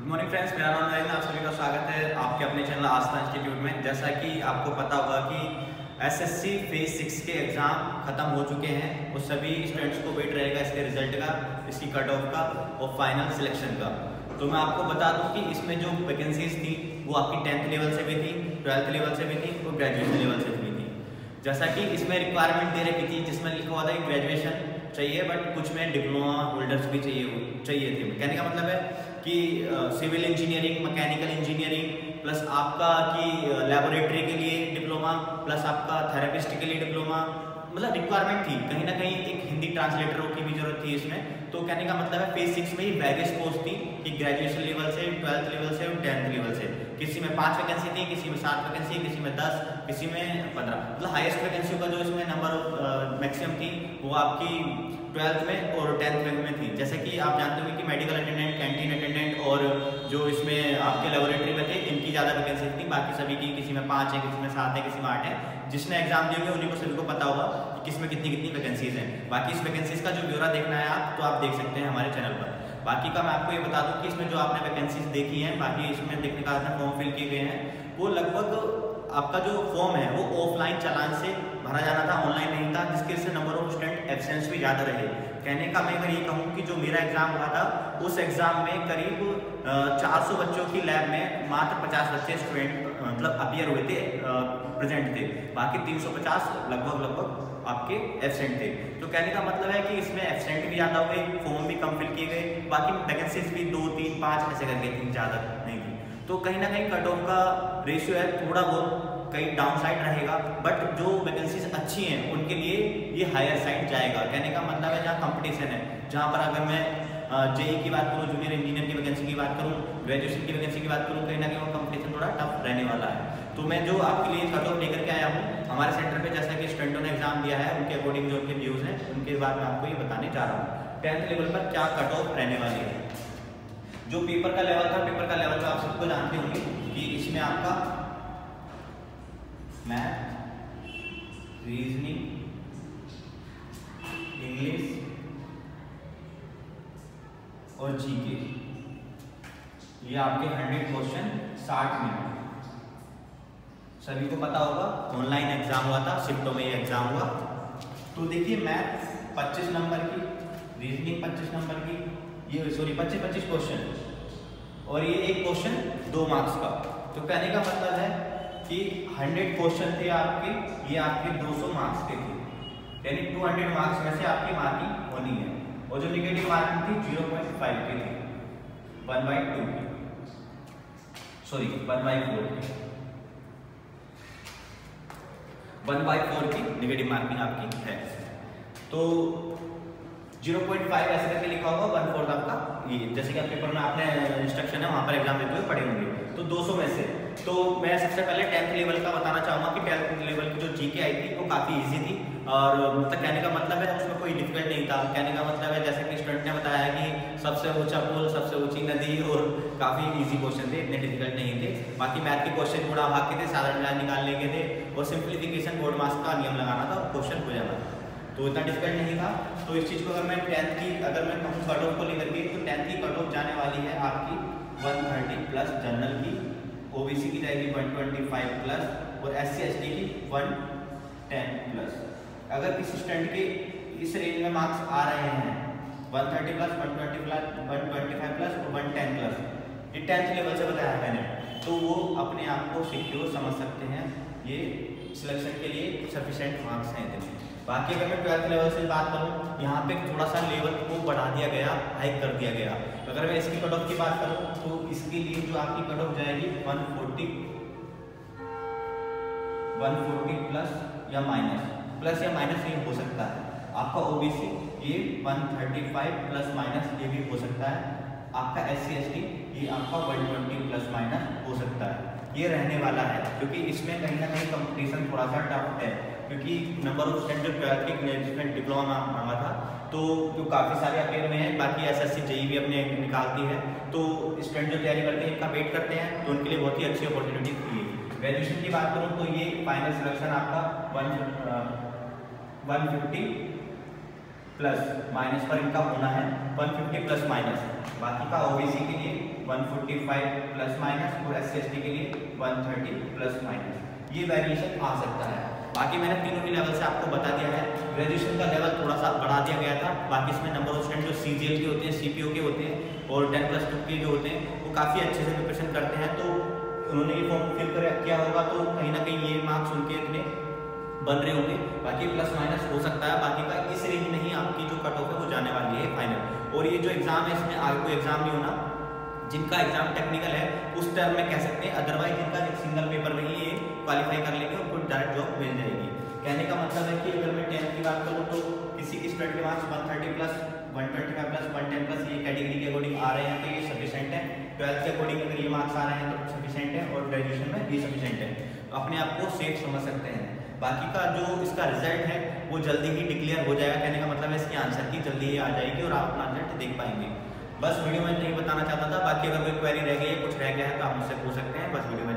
Good morning friends, मेरा नाम नरेंद्र। आप सभी का स्वागत है आपके अपने चैनल आस्था इंस्टीट्यूट में। जैसा कि आपको पता होगा कि एसएससी फेज 6 के एग्ज़ाम ख़त्म हो चुके हैं और सभी स्टूडेंट्स को वेट रहेगा इसके रिजल्ट का, इसकी कट ऑफ का और फाइनल सिलेक्शन का। तो मैं आपको बता दूं कि इसमें जो वैकेंसीज थी वो आपकी 10th लेवल से भी थी, 12th लेवल से भी थी और ग्रेजुएशन लेवल से भी थी। जैसा कि इसमें रिक्वायरमेंट दे रखी थी जिसमें लिखा हुआ था कि ग्रेजुएशन चाहिए, बट कुछ में डिप्लोमा होल्डर्स भी चाहिए थे। कहने का मतलब है कि civil engineering, mechanical engineering plus आपका कि लैबोरेटरी के लिए डिप्लोमा प्लस आपका थेरेपिस्ट के लिए डिप्लोमा, मतलब रिक्वायरमेंट थी। कहीं ना कहीं एक हिंदी ट्रांसलेटरों की भी जरूरत थी इसमें। तो कहने का मतलब है फेज 6 में ही वैरियस पोस्ट थी कि ग्रेजुएशन लेवल से, 12th लेवल से और 10th लेवल से। किसी में 5 वैकेंसी थी, किसी में 7 वैकेंसी, किसी में 10, किसी में 15। मतलब हाईएस्ट वैकेंसी का जो इसमें नंबर मैक्सिमम थी वो आपकी 12th में और 10th में थी। जैसे कि आप जानते हो कि मेडिकल अटेंडेंट, कैंटीन अटेंडेंट और जो इसमें आपके लेबोरेटरी में थे इनकी ज़्यादा वैकेंसी थी। बाकी सभी की किसी में 5 है, किसी में 7 है, किसी में 8 है। जिसने एग्जाम दिए होंगे उन्हीं को सभी को पता होगा कि किसमें कितनी कितनी वैकेंसीज हैं। बाकी इस वैकेंसीज का जो ब्यौरा देखना है आप, तो आप देख सकते हैं हमारे चैनल पर। बाकी का मैं आपको ये बता दूं कि इसमें जो आपने वैकेंसीज देखी हैं, बाकी इसमें देखने का आपने फॉर्म फिल किए गए हैं, वो लगभग आपका जो फॉर्म है वो ऑफलाइन चालान से भरा जाना था, ऑनलाइन नहीं था, जिसकी वजह से नंबर ऑफ स्टूडेंट एब्सेंस भी ज़्यादा रहे। कहने का मैं अगर ये कहूँ कि जो मेरा एग्जाम हुआ था उस एग्जाम में करीब 400 बच्चों की लैब में मात्र 50 बच्चे स्टूडेंट मतलब अपीयर हुए थे, प्रेजेंट थे। बाकी 350 लगभग आपके एब्सेंट थे। तो कहने का मतलब है कि इसमें एब्सेंट भी ज़्यादा हुए, फॉर्म भी कम फिल किए गए, बाकी वैकेंसीज भी 2, 3, 5 ऐसे करके थी, ज़्यादा नहीं थी। तो कहीं ना कहीं कट ऑफ का रेशियो है थोड़ा बहुत कहीं डाउन साइड रहेगा, बट जो वैकेंसीज अच्छी हैं उनके लिए ये हायर साइड जाएगा। कहने का मतलब है जहाँ कंपटीशन है, जहाँ पर अगर मैं जेई की बात करूँ, जूनियर इंजीनियर की वैकेंसी की बात करूँ, ग्रेजुएशन की वैकेंसी की बात करूँ, कहीं ना कहीं वो कंपटीशन थोड़ा टफ रहने वाला है। तो मैं जो आपके लिए कट ऑफ लेकर के आया हूँ हमारे सेंटर पे, जैसा कि स्टूडेंटों ने एग्जाम दिया है उनके अकॉर्डिंग जो उनके व्यूज़ हैं उनके बाद मैं आपको ये बताने जा रहा हूँ 10th लेवल पर क्या कट ऑफ रहने वाली है। जो पेपर का लेवल था, पेपर का लेवल तो आप सबको जानते होंगे कि इसमें आपका मैथ, रीजनिंग, इंग्लिश और जीके, ये आपके 100 क्वेश्चन 60 मिनट। सभी को पता होगा ऑनलाइन एग्जाम हुआ था, शिफ्टों में ये एग्जाम हुआ। तो देखिए मैथ 25 नंबर की, रीजनिंग 25 नंबर की, ये सॉरी 25 क्वेश्चन और ये एक क्वेश्चन 2 मार्क्स का। तो कहने का मतलब है कि 100 क्वेश्चन थे आपके, ये आपके 200 मार्क्स के थे, यानी 200 मार्क्स में से आपकी मार्किंग होनी है। और जो निगेटिव मार्किंग थी 0.5 की थी, 1/2 की, सॉरी 1/4 की, 1/4 की निगेटिव मार्किंग आपकी है। तो 0.5 ऐसे करके लिखा होगा, 1/4 आपका ये, जैसे कि आप पेपर में आपने इंस्ट्रक्शन है वहाँ पर एग्जाम देते हुए पढ़े होंगे। तो 200 में से तो मैं सबसे पहले 10th लेवल का बताना चाहूँगा कि 10th लेवल की जो जीके आई थी वो काफ़ी इजी थी और मतलब कहने का मतलब है उसमें कोई डिफिकल्ट नहीं था। कहने का मतलब है जैसे कि स्टूडेंट ने बताया कि सबसे ऊंचा पुल, सबसे ऊंची नदी और काफ़ी इजी क्वेश्चन थे, इतने डिफिकल्ट नहीं थे। बाकी मैथ के क्वेश्चन गुणा भाग के थे, साधारण ज्ञान निकालने के थे और सिंप्लीफिकेशन बोर्ड मार्क्स का नियम लगाना था, क्वेश्चन हो जाना था। तो इतना डिफिकल्ट नहीं था। तो इस चीज़ को अगर मैं 10th की अगर मैं कहूँ कट ऑफ को लेकर के, तो 10th की कट ऑफ जाने वाली है आपकी 130 प्लस, जनरल की ओबीसी की जाएगी 125 प्लस और SC ST की 110 प्लस। अगर किसी स्टूडेंट के इस रेंज में मार्क्स आ रहे हैं 130 प्लस, 120 प्लस, 125 प्लस और 110 प्लस, ये 10th लेवल से बताया मैंने, तो वो अपने आप को सिक्योर समझ सकते हैं, ये सिलेक्शन के लिए सफिशिएंट मार्क्स हैं इतने। बाकी अगर मैं 12th लेवल से बात करूँ, यहाँ पे थोड़ा सा लेवल को बढ़ा दिया गया, हाइक कर दिया गया। अगर मैं इसकी कट ऑफ की बात करूँ तो इसके लिए जो आपकी कट ऑफ जाएगी 140 प्लस या माइनस ये हो सकता है। आपका ओबीसी ये 135 प्लस माइनस ये भी हो सकता है। आपका SC ST ये आपका 120 प्लस माइनस हो सकता है। ये रहने वाला है क्योंकि इसमें कहीं ना कहीं कंपटीशन थोड़ा सा टफ है, क्योंकि नंबर ऑफ स्टूडेंट जो 12th की जिसमें डिप्लोमा मांगा था तो जो काफ़ी सारे अपेयर में हैं। बाकी SSC JEE भी अपने निकालती है, तो स्टूडेंट जो तैयारी करते हैं इनका वेट करते हैं, तो उनके लिए बहुत ही अच्छी अपॉर्चुनिटी थी। ग्रेजुएशन की बात करूँ तो ये फाइनल सिलेक्शन आपका 150 प्लस माइनस पर इनका होना है 150 प्लस माइनस, बाकी का ओबीसी के लिए 145 प्लस माइनस और SC/ST के लिए 130 प्लस माइनस, ये वेरिएशन आ सकता है। बाकी मैंने तीनों के लेवल से आपको बता दिया है। ग्रेजुएशन का लेवल थोड़ा सा बढ़ा दिया गया था, बाकी इसमें नंबर ऑफ स्टूडेंट जो CGL के होते हैं, CPO के होते हैं और 10+2 के जो होते हैं वो काफ़ी अच्छे से प्रिपरेशन करते हैं, तो उन्होंने ये फॉर्म फिल किया होगा, तो कहीं ना कहीं ये मार्क्स उनके इतने बन रहे होंगे। बाकी प्लस माइनस हो सकता है, बाकी का इस रेंज में ही आपकी जो कट ऑफ है वो जाने वाली है फाइनल। और ये जो एग्ज़ाम है इसमें आगे कोई एग्ज़ाम नहीं होना, जिनका एग्जाम टेक्निकल है उस टर्म में कह सकते हैं, अदरवाइज जिनका एक सिंगल पेपर में ही ये क्वालिफाई कर लेंगे उनको डायरेक्ट जॉब मिल जाएगी। कहने का मतलब है कि अगर मैं 10th की बात करूँ तो किसी की स्टूडेंट के मार्क्स 130 प्लस 125 प्लस 110 प्लस ये कैटेगरी के अकॉर्डिंग आ रहे हैं तो ये सफिशेंट है। 12th के अकॉर्डिंग अगर ये मार्क्स आ रहे हैं तो सफिशेंट है, और ग्रेजुएशन में ये सफिशेंट है, अपने आप को सेफ समझ सकते हैं। बाकी का जो इसका रिजल्ट है वो जल्दी ही डिक्लेयर हो जाएगा, कहने का मतलब है इसके आंसर की जल्दी ही आ जाएगी और आप अपना रिजल्ट देख पाएंगे। बस वीडियो में नहीं बताना चाहता था, बाकी अगर कोई क्वेरी रह गई है, कुछ रह गया है तो आप मुझसे पूछ सकते हैं। बस वीडियो